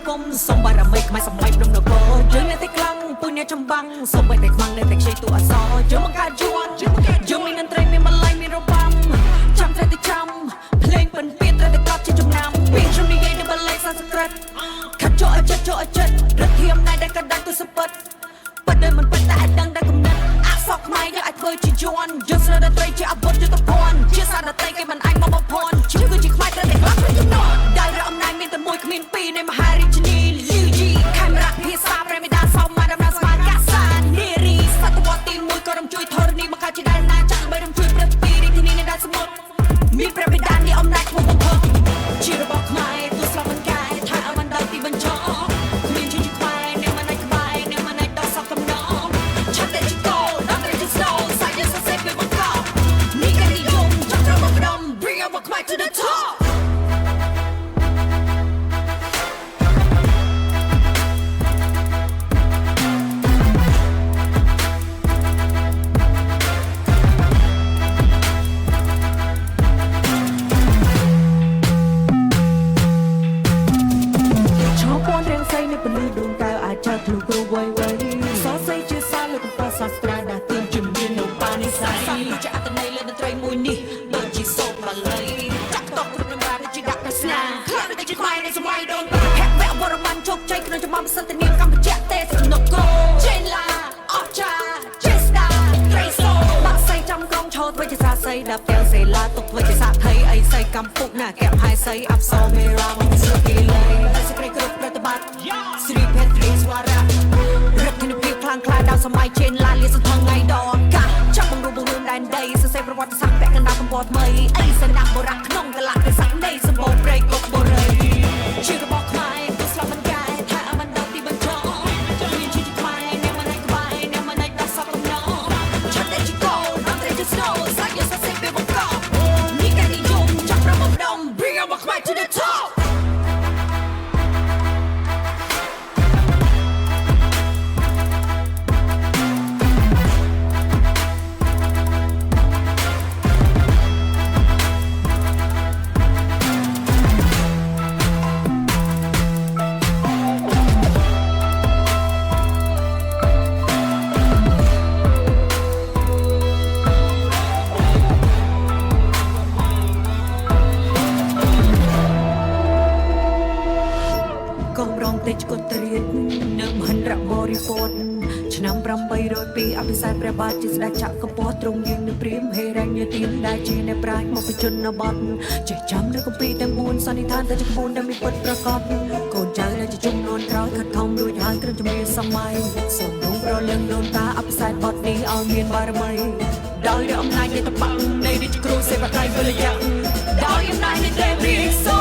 ង្គមសូមបារមីខ្មែរសម័យព្រំនគរយើងនៅតែខ្លាំងពុញអ្នកចំបាំងសូមបីតែខ្មាំងនៅតែខ្ចីទូអសរយើងបង្កើតយួនយើងមានតន្ត្រីមានម្លៃមានរបាំចាំតែតែចាំភ្លេងពិនពៀតត្រូវតែកប់ជាចំណាំពីជំនាញនៃបលេងសាស្ត្រខាត់ចូលអចិត្តរត់ធៀមណៃដែលកណ្ដាច់ទៅសពិតប៉ិតដែលមិនប៉ិតតែអាចដឹងតែគំនិតអាសក់ខ្មែរយើងអាចធ្វើជាយួនយើងស្រីតន្ត្រីជាអាវុធយុទ្ធភ័ណ្ឌជាសារតីគេមិនអាចមកបំភ័ណ្ឌជាគឺជាខ្មែរត្រូវតែខ្លាំងក្នុងចំណងដែលរអំណាចមានតែមួយគ្មានពីរនៃមហារាជនីលីវជីខេមរៈភាសាប្រេមេដាសោមកដំណើរស្មានកាសានារីសតវត្សទី1ក៏រំជួយធរណីមកកើតជាដែលណាចាក់បីរំជួយព្រឹកពីរាជធានីនៃដែនសមុទ្រមានព្រះបិតានៃអំណាចក្នុងបំផុសជារបស់ខ្មែរទូស្លាប់មិនកាយថាឲ្យបានដល់ទីបញ្ចប់គ្មានជាខ្មែរអ្នកមិនអាចក្បែរអ្នកមិនអាចដល់សពកំណងឆាប់តែជីកោដល់តែជីស្នូសាច់យើងសរសេរពីបង្កប់នេះក៏និយមចង់ត្រូវមកផ្ដុំ Bring ourខ្មែរ to the topពលឺដួងកៅអាចចើធ្លុះគ្រូវៃសរសេរជាសារលើកំពស់សាស្ត្រាដាទៀនជំនាញនៅបានិស័យជាអត្តន័យលើតន្ត្រីមួយនេះដូចជាសូត្របាលីចាក់តកគ្រប់ដំណើរជាដាក់ប្រស្នាខ្លាំងតែជាខ្មែរនៃសម័យដូនតាហេតុវៈវរបានជោគជ័យក្នុងចំំសន្តានាមកម្ពុជាទេសនគរចេឡាអស្ចារចេស្តាត្រីសូបាក់សៃចំក្រុងឈរធ្វើជាសាស័យដល់ពេលសេឡាទុកធ្វើជាសាថៃអីសៃកំពុកណាកែបហើយសៃអប្សរមេរ៉ាមកសុគីឡៃតែសេចក្តីគ្រប់ប្រតិបត្តិស្រីភេត្រីស្វារៈរត់ក្នុងភាពខ្លាំងក្លាដល់សម័យជេនឡាលៀសថងថ្ងៃដងកាចាប់បង្រួមដែនដីសរសេរប្រវត្តិសាស្ត្រពាក់កណ្ដាលកំពតថ្មីអីសនៈបុរៈក្នុងកលៈទេសៈនៃសម្បូរព្រៃកុកបុរីជារបស់ខ្មែរទូស្លាប់មិនកាយថាឲ្យបានដល់ទីបញ្ចប់មានជាខ្មែរអ្នកមិនអាចក្បែរអ្នកមិនអាចដល់សពកំណងឆាប់តែជីកោដល់តែជីស្នូសាច់យើងសរសេរពីបង្កប់នេះក៏និយមចាប់ប្រមដុំ Bring ourខ្មែរ to the topតិចកុតរៀតនៅមហិន្ទបរិពោធឆ្នាំ802អភិសេកព្រះបាទជាស្ដេចចក្រពត្តិទ្រង់យាងនៅព្រាមហេរញ្ញទានដែលជាអ្នកប្រាជ្ញមកបជនបទចេះចាំនៅគម្ពីរទាំង4សន្និដ្ឋានតែជាក្បួនដែលមានពិតប្រកបកូនចៅដែលជាជំនាន់ក្រោយខិតខំរួចហើយក្រុមជំនាញសម័យសូមរងប្រលឹងដូនតាអភិសេកបទនេះឲ្យមានបារមីដោយអំណាចនៃតបៈនៃរាជគ្រូសេវកៃវលយៈដោយអំណាចនៃទេវរាជ